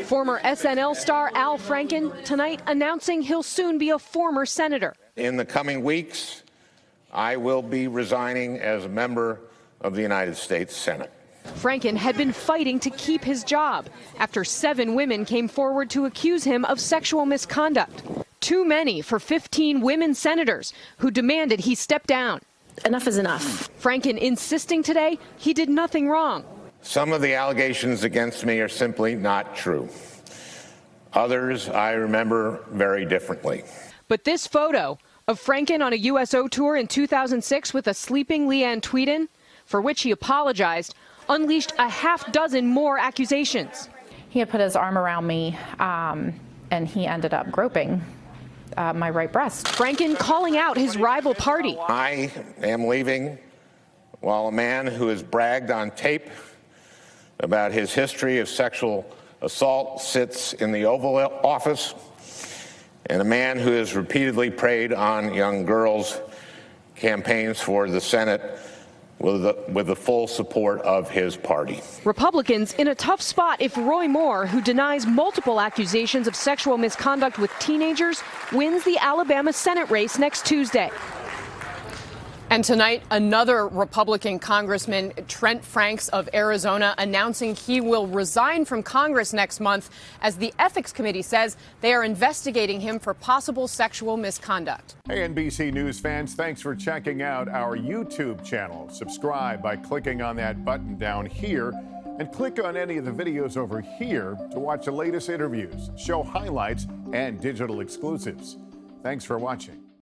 Former SNL star Al Franken tonight announcing he'll soon be a former senator. In the coming weeks, I will be resigning as a member of the United States Senate. Franken had been fighting to keep his job after 7 women came forward to accuse him of sexual misconduct. Too many for 15 women senators who demanded he step down. Enough is enough. Franken insisting today he did nothing wrong. Some of the allegations against me are simply not true. Others I remember very differently. But this photo of Franken on a USO tour in 2006 with a sleeping Leanne Tweeden, for which he apologized, unleashed a half-dozen more accusations. He had put his arm around me, and he ended up groping my right breast. Franken calling out his rival party. I am leaving while a man who has bragged on tape about his history of sexual assault sits in the Oval Office, and a man who has repeatedly preyed on young girls campaigns for the Senate with the full support of his party. Republicans in a tough spot if Roy Moore, who denies multiple accusations of sexual misconduct with teenagers, wins the Alabama Senate race next Tuesday. And tonight, another Republican Congressman, Trent Franks of Arizona, announcing he will resign from Congress next month as the Ethics Committee says they are investigating him for possible sexual misconduct. Hey, NBC News fans, thanks for checking out our YouTube channel. Subscribe by clicking on that button down here and click on any of the videos over here to watch the latest interviews, show highlights, and digital exclusives. Thanks for watching.